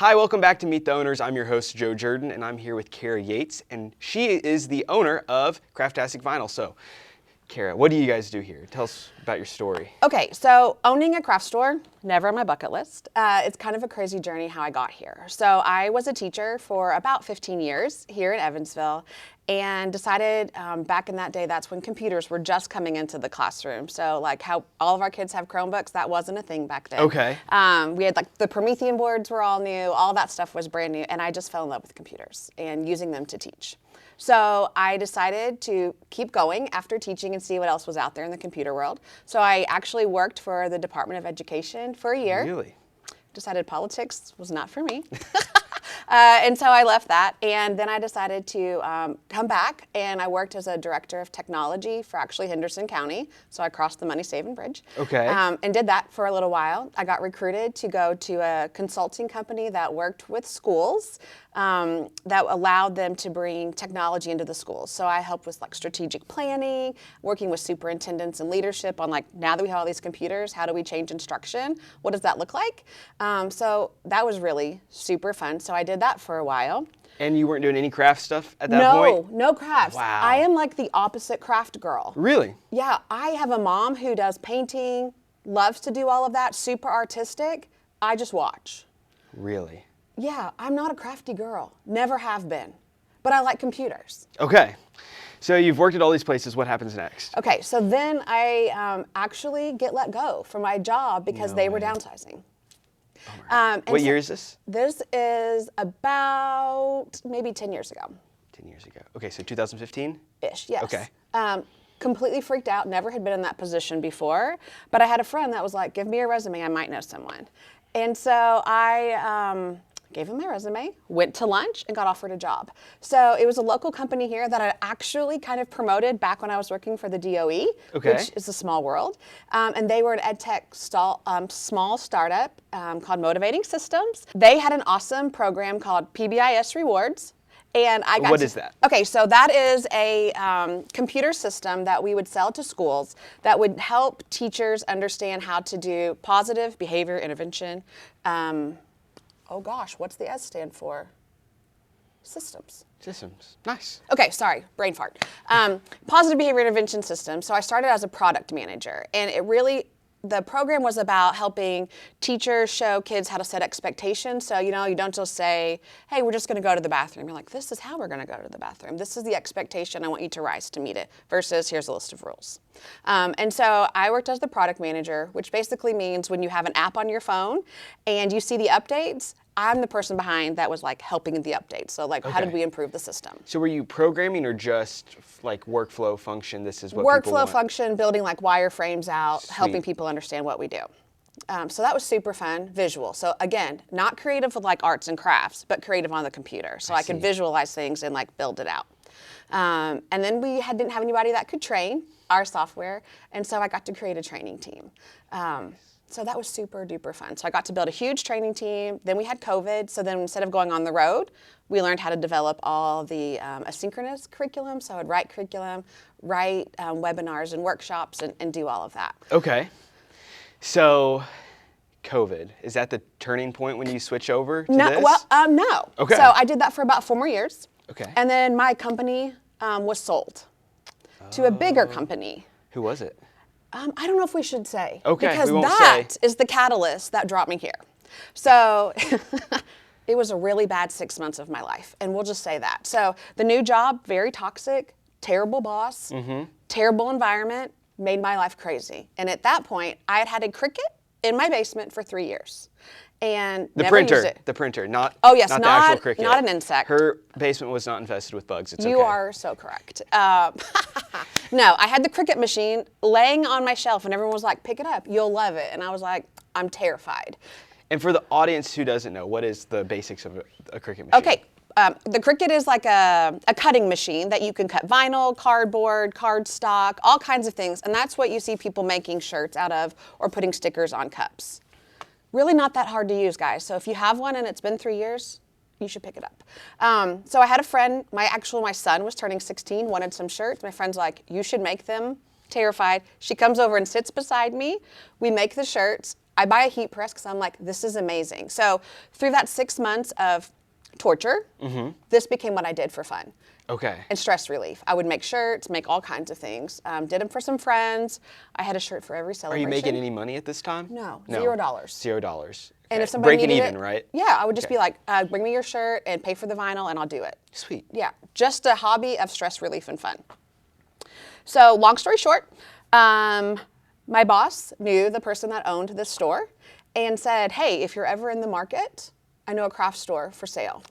Hi, welcome back to Meet the Owners. I'm your host, Joe Jordan, and I'm here with Kara Yates, and she is the owner of Craftastic Vinyl. So, Kara, what do you guys do here? Tell us about your story. Okay, so owning a craft store, never on my bucket list. It's kind of a crazy journey how I got here. So I was a teacher for about 15 years here in Evansville, and decided back in that day, that's when computers were just coming into the classroom. So like how all of our kids have Chromebooks, that wasn't a thing back then. Okay. We had like the Promethean boards were all new, all that stuff was brand new, and I just fell in love with computers and using them to teach. So I decided to keep going after teaching and see what else was out there in the computer world. So I actually worked for the Department of Education for a year. Really? Decided politics was not for me. And so I left that, and then I decided to come back, and I worked as a director of technology for actually Henderson County. So I crossed the money-saving bridge. Okay. And did that for a little while. I got recruited to go to a consulting company that worked with schools that allowed them to bring technology into the schools. So I helped with like strategic planning, working with superintendents and leadership on like, now that we have all these computers, how do we change instruction? What does that look like? So that was really super fun. So I did that for a while. And you weren't doing any craft stuff at that point? No crafts. Wow. I am like the opposite craft girl. Really? Yeah, I have a mom who does painting, loves to do all of that, super artistic. I just watch. Really? Yeah, I'm not a crafty girl. Never have been. But I like computers. Okay. So you've worked at all these places. What happens next? Okay, so then I actually get let go from my job because they were downsizing. What year is this? This is about maybe 10 years ago. 10 years ago. Okay, so 2015-ish, yes. Okay. Completely freaked out, never had been in that position before, but I had a friend that was like, give me your resume, I might know someone. And so I gave him my resume, went to lunch, and got offered a job. So it was a local company here that I actually kind of promoted back when I was working for the DOE, which is a small world. And they were an ed tech small startup called Motivating Systems. They had an awesome program called PBIS Rewards. And I got What is that? Okay, so that is a computer system that we would sell to schools that would help teachers understand how to do positive behavior intervention. Oh gosh, what's the S stand for? Systems. Systems. Nice. Okay, sorry, brain fart. Positive behavior intervention system. So I started as a product manager, and the program was about helping teachers show kids how to set expectations. So, you don't just say, hey, we're just gonna go to the bathroom. You're like, this is how we're gonna go to the bathroom. This is the expectation, I want you to rise to meet it, versus here's a list of rules. And so I worked as the product manager, which basically means when you have an app on your phone and you see the updates, I'm the person behind that was like helping the updates. So like, how did we improve the system? So were you programming or just like workflow function? This is what people want? Workflow function, building like wireframes out, Sweet. helping people understand what we do. So that was super fun, visual. So again, not creative with like arts and crafts, but creative on the computer. So I could visualize things and like build it out. And then we didn't have anybody that could train our software. And so I got to create a training team. So that was super duper fun. So I got to build a huge training team. Then we had COVID. So then instead of going on the road, we learned how to develop all the asynchronous curriculum. So I would write curriculum, write webinars and workshops and do all of that. Okay. So COVID, is that the turning point when you switch over to this? Well, no. Okay. So I did that for about 4 more years. Okay. And then my company was sold to a bigger company. Who was it? I don't know if we should say. Okay, because we won't that say. is the catalyst that brought me here. So it was a really bad 6 months of my life, and we'll just say that. So the new job, very toxic, terrible boss, terrible environment, made my life crazy. And at that point, I had had a Cricut in my basement for 3 years. And never used it. The printer, not Oh yes, not the actual Cricut. not an insect. Her basement was not infested with bugs. It's okay. You are so correct. No, I had the Cricut machine laying on my shelf, and everyone was like, pick it up, you'll love it. And I was like, I'm terrified. And for the audience who doesn't know, what is the basics of a Cricut machine? Okay, the Cricut is like a cutting machine that you can cut vinyl, cardboard, cardstock, all kinds of things. And that's what you see people making shirts out of or putting stickers on cups. Really not that hard to use, guys. So if you have one and it's been 3 years, you should pick it up. So I had a friend, my son was turning 16, wanted some shirts. My friend's like, you should make them. Terrified. She comes over and sits beside me. We make the shirts. I buy a heat press because I'm like, this is amazing. So through that 6 months of torture, this became what I did for fun. Okay. And stress relief. I would make shirts, make all kinds of things. Did them for some friends. I had a shirt for every Are celebration. you making any money at this time? No, $0. $0. Okay. And if somebody breaking needed even, it, right? Yeah, I would just be like, bring me your shirt and pay for the vinyl and I'll do it. Sweet. Yeah, just a hobby of stress relief and fun. So long story short, my boss knew the person that owned this store and said, hey, if you're ever in the market, I know a craft store for sale.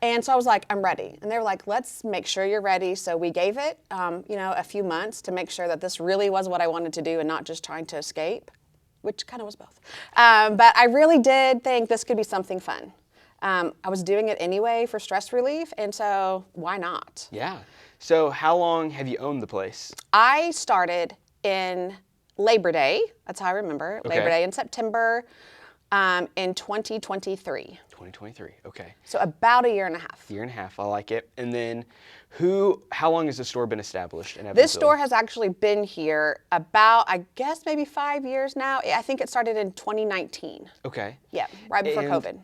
And so I was like, I'm ready. And they were like, let's make sure you're ready. So we gave it, a few months to make sure that this really was what I wanted to do and not just trying to escape, which kind of was both. But I really did think this could be something fun. I was doing it anyway for stress relief, and so why not? Yeah. So how long have you owned the place? I started in Labor Day. That's how I remember. Okay. Labor Day in September in 2023. 2023. Okay. So about a year and a half. Year and a half. I like it. And then how long has the store been established in Evansville? This store has actually been here about, I guess, maybe 5 years now. I think it started in 2019. Okay. Yeah, right before And COVID.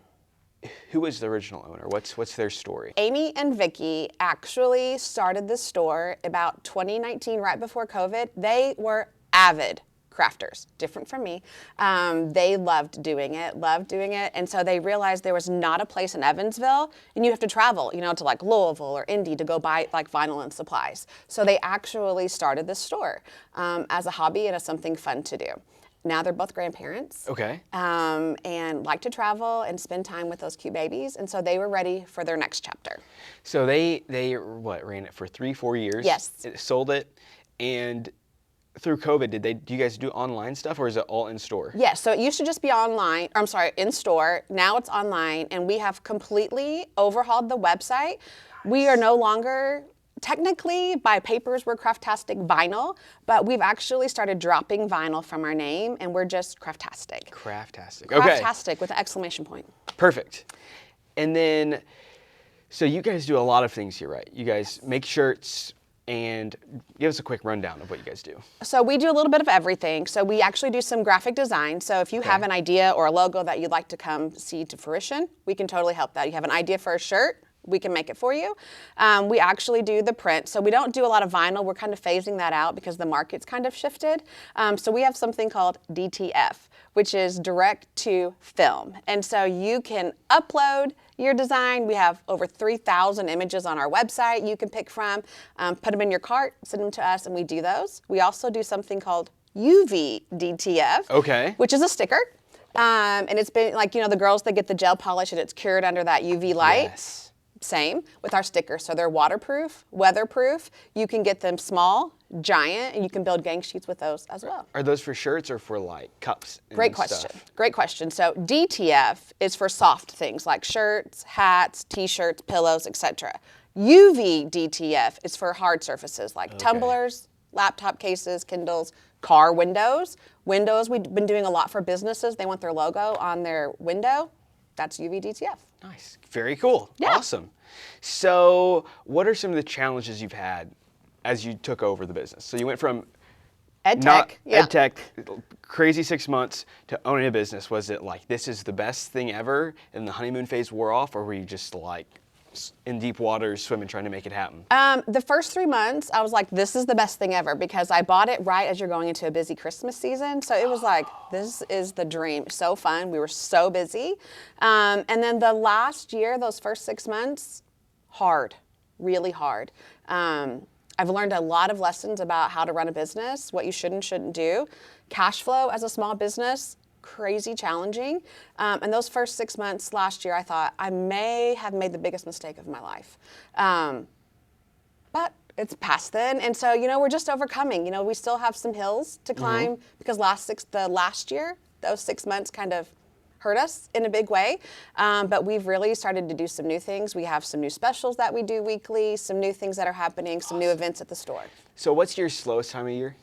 Who was the original owner? What's their story? Amy and Vicky actually started this store about 2019, right before COVID. They were avid crafters, different from me. They loved doing it. And so they realized there was not a place in Evansville, and you have to travel, to like Louisville or Indy to go buy like vinyl and supplies. So they actually started this store as a hobby and as something fun to do. Now they're both grandparents. Okay. And like to travel and spend time with those cute babies. And so they were ready for their next chapter. So they ran it for 3-4 years? Yes. Sold it, and through COVID, do you guys do online stuff, or is it all in store? Yes, so it used to just be in store. Now it's online, and we have completely overhauled the website. We are no longer, technically, by papers, we're Craftastic Vinyl, but we've actually started dropping vinyl from our name, and we're just Craftastic. Craftastic. Okay. Craftastic with an exclamation point. Perfect. And then, so you guys do a lot of things here, right? You guys make shirts, and give us a quick rundown of what you guys do. So we do a little bit of everything. So we actually do some graphic design. So if you have an idea or a logo that you'd like to come see to fruition, we can totally help that. You have an idea for a shirt, we can make it for you. We actually do the print. So we don't do a lot of vinyl. We're kind of phasing that out because the market's kind of shifted. So we have something called DTF, which is direct to film. And so you can upload your design. We have over 3,000 images on our website you can pick from, put them in your cart, send them to us, and we do those. We also do something called UV DTF, Okay. which is a sticker. And it's been like, the girls that get the gel polish and it's cured under that UV light. Yes. Same with our stickers. So they're waterproof, weatherproof. You can get them small, giant, and you can build gang sheets with those as well. Are those for shirts or for like cups and Great question. stuff? Great question. So DTF is for soft things like shirts, hats, t-shirts, pillows, etc. UV DTF is for hard surfaces like tumblers, laptop cases, Kindles, car windows. Windows, we've been doing a lot for businesses. They want their logo on their window. That's UV DTF. Nice. Very cool. Yeah. Awesome. So what are some of the challenges you've had as you took over the business? So you went from Ed tech. ed tech, crazy 6 months, to owning a business. Was it like, this is the best thing ever, and the honeymoon phase wore off, or were you just like in deep waters swimming trying to make it happen? The first 3 months, I was like, this is the best thing ever, because I bought it right as you're going into a busy Christmas season. So it was like, this is the dream. So fun. We were so busy. And then the last year, those first 6 months, hard, really hard. I've learned a lot of lessons about how to run a business, what you should and shouldn't do. Cash flow as a small business, crazy challenging. And those first 6 months last year, I thought I may have made the biggest mistake of my life. But it's past then. And so, we're just overcoming. We still have some hills to climb because the last year, those 6 months kind of hurt us in a big way. But we've really started to do some new things. We have some new specials that we do weekly, some new things that are happening, some new events at the store. So what's your slowest time of year?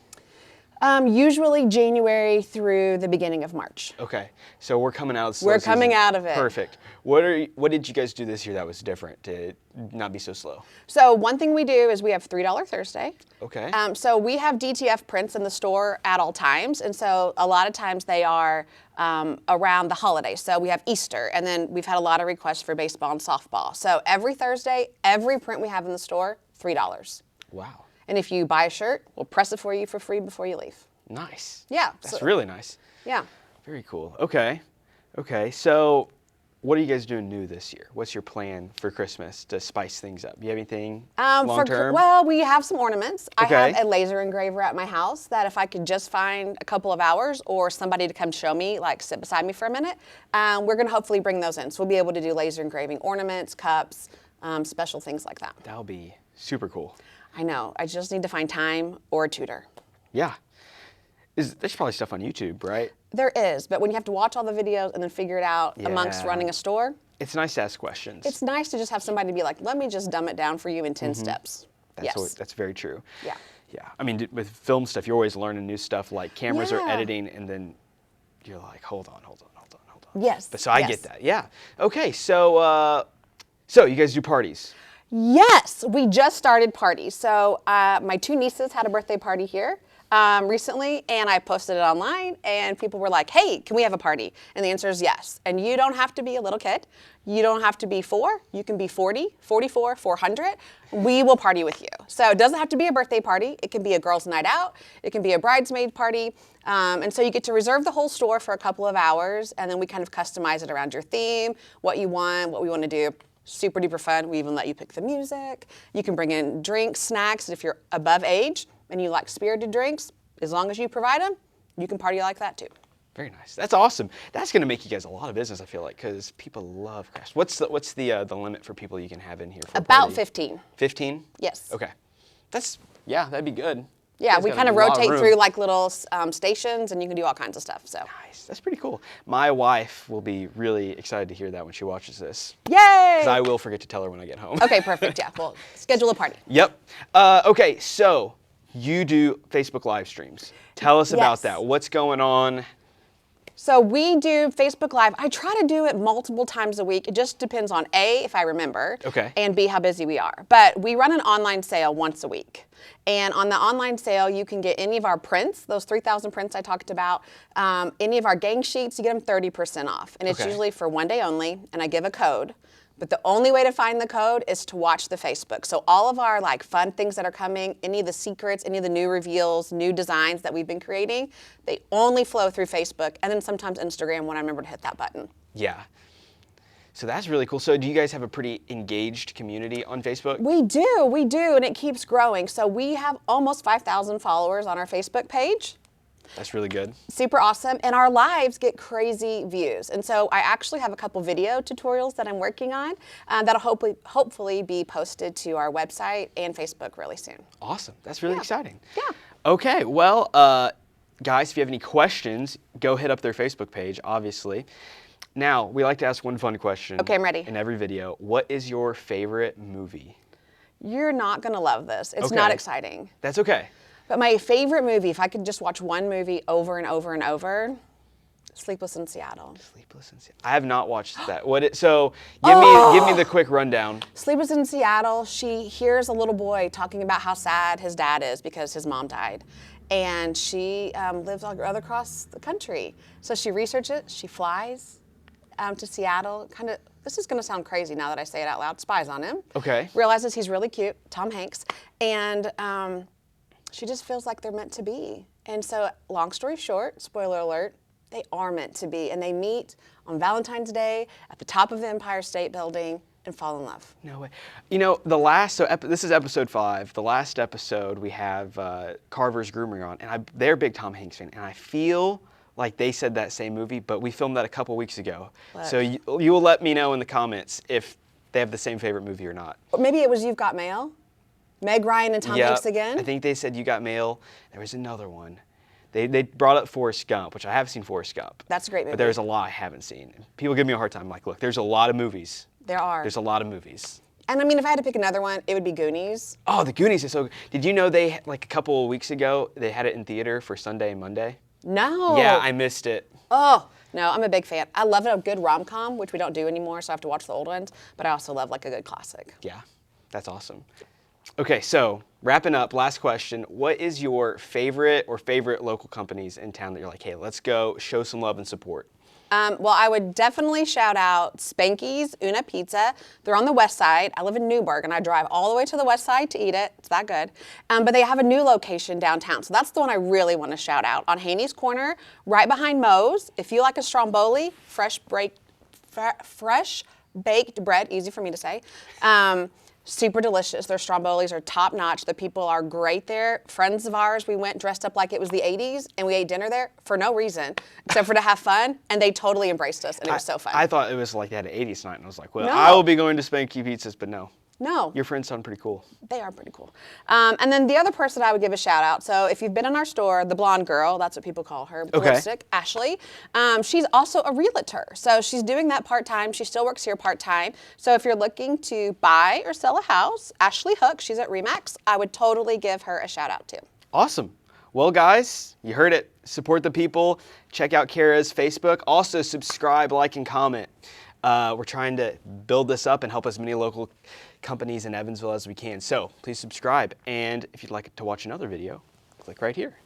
Usually January through the beginning of March. Okay, so we're coming out of the slow We're coming season. out of it. Perfect. What did you guys do this year that was different to not be so slow? So one thing we do is we have $3 Thursday. Okay. So we have DTF prints in the store at all times, and so a lot of times they are around the holidays. So we have Easter, and then we've had a lot of requests for baseball and softball. So every Thursday, every print we have in the store, $3. Wow. And if you buy a shirt, we'll press it for you for free before you leave. Nice. Yeah. That's really nice. Yeah. Very cool. Okay. Okay. So what are you guys doing new this year? What's your plan for Christmas to spice things up? Do you have anything long term? Well, we have some ornaments. Okay. I have a laser engraver at my house that if I could just find a couple of hours or somebody to come show me, like sit beside me for a minute, we're going to hopefully bring those in. So we'll be able to do laser engraving ornaments, cups, special things like that. That'll be super cool. I know. I just need to find time or a tutor. Yeah. There's probably stuff on YouTube, right? There is, but when you have to watch all the videos and then figure it out amongst Yeah. running a store, It's nice to ask questions. it's nice to just have somebody be like, let me just dumb it down for you in 10 steps. That's very true. Yeah. Yeah. I mean, with film stuff, you're always learning new stuff, like cameras are Yeah. editing, and then you're like, hold on. Yes. But so I yes. get that. Yeah. Okay. So you guys do parties. Yes, we just started parties. So my two nieces had a birthday party here recently, and I posted it online, and people were like, hey, can we have a party? And the answer is yes. And you don't have to be a little kid. You don't have to be 4. You can be 40, 44, 400. We will party with you. So it doesn't have to be a birthday party. It can be a girls' night out. It can be a bridesmaid party. And so you get to reserve the whole store for a couple of hours, and then we kind of customize it around your theme, what you want, what we want to do. Super duper fun. We even let you pick the music. You can bring in drinks, snacks. If you're above age and you like spirited drinks, as long as you provide them, you can party like that too. Very nice. That's awesome. That's going to make you guys a lot of business, I feel like, because people love crafts. What's the limit for people you can have in here for a About party? 15. 15? Yes. Okay. That'd be good. Yeah, You we guys kind got of a lot rotate room. through like little stations, and you can do all kinds of stuff. So. Nice. That's pretty cool. My wife will be really excited to hear that when she watches this. Yay! Because I will forget to tell her when I get home. Okay, perfect. Yeah, well, schedule a party. Yep. Okay, so you do Facebook live streams. Tell us about Yes. that. What's going on? So we do Facebook Live. I try to do it multiple times a week. It just depends on A, if I remember, Okay. and B, how busy we are. But we run an online sale once a week. And on the online sale, you can get any of our prints, those 3,000 prints I talked about, any of our gang sheets, you get them 30% off. And it's Okay. usually for one day only, and I give a code. But the only way to find the code is to watch the Facebook. So all of our like fun things that are coming, any of the secrets, any of the new reveals, new designs that we've been creating, they only flow through Facebook, and then sometimes Instagram when I remember to hit that button. Yeah. So that's really cool. So do you guys have a pretty engaged community on Facebook? We do, and it keeps growing. So we have almost 5,000 followers on our Facebook page. That's really good. Super awesome, and our lives get crazy views. And so I actually have a couple video tutorials that I'm working on that'll hopefully be posted to our website and Facebook really soon. Awesome. That's really exciting. Yeah. Okay. Well, guys, if you have any questions, go hit up their Facebook page, obviously. Now, we like to ask one fun question. Okay, I'm ready. In every video. What is your favorite movie? You're not gonna love this. It's not Okay. exciting. That's okay. But my favorite movie, if I could just watch one movie over and over and over, Sleepless in Seattle. Sleepless in Seattle. I have not watched that. So give me the quick rundown. Sleepless in Seattle, she hears a little boy talking about how sad his dad is because his mom died. And she lives all across the country. So she researches it, she flies to Seattle, this is gonna sound crazy now that I say it out loud, spies on him. Okay. Realizes he's really cute, Tom Hanks, and she just feels like they're meant to be. And so, long story short, spoiler alert, they are meant to be. And they meet on Valentine's Day at the top of the Empire State Building and fall in love. No way. You know, this is episode 5. The last episode we have Carver's Groomer on, and they're a big Tom Hanks fan, and I feel like they said that same movie, but we filmed that a couple weeks ago. Look. So you will let me know in the comments if they have the same favorite movie or not. Or maybe it was You've Got Mail? Meg Ryan and Tom Hanks again? I think they said You Got Mail. There was another one. They brought up Forrest Gump, which I have seen Forrest Gump. That's a great movie. But there's a lot I haven't seen. People give me a hard time. Like, look, there's a lot of movies. There are. There's a lot of movies. And I mean, if I had to pick another one, it would be Goonies. Oh, the Goonies is so good. Did you know like a couple of weeks ago, they had it in theater for Sunday and Monday? No. Yeah, I missed it. Oh, No, I'm a big fan. I love a good rom-com, which we don't do anymore, so I have to watch the old ones. But I also love like a good classic. Yeah, that's awesome. Okay, so wrapping up, last question. What is your favorite local companies in town that you're like, hey, let's go show some love and support? Well, I would definitely shout out Spanky's Una Pizza. They're on the west side. I live in Newburgh, and I drive all the way to the west side to eat it. It's that good. But they have a new location downtown, so that's the one I really want to shout out. On Haney's Corner, right behind Moe's. If you like a stromboli, fresh baked bread, easy for me to say. Super delicious. Their strombolis are top notch. The people are great there. Friends of ours, we went dressed up like it was the 80s and we ate dinner there for no reason except for to have fun, and they totally embraced us, and it was so fun. I thought it was like they had an 80s night, and I was like, well, No. I will be going to Spanky Pizzas, but no. No. Your friends sound pretty cool. They are pretty cool. And then the other person I would give a shout out, so if you've been in our store, the blonde girl, that's what people call her, Okay. lipstick, Ashley, she's also a realtor. So she's doing that part-time. She still works here part-time. So if you're looking to buy or sell a house, Ashley Hook, she's at Remax, I would totally give her a shout out too. Awesome. Well, guys, you heard it. Support the people. Check out Kara's Facebook. Also, subscribe, like, and comment. We're trying to build this up and help as many local companies in Evansville as we can. So please subscribe. And if you'd like to watch another video, click right here.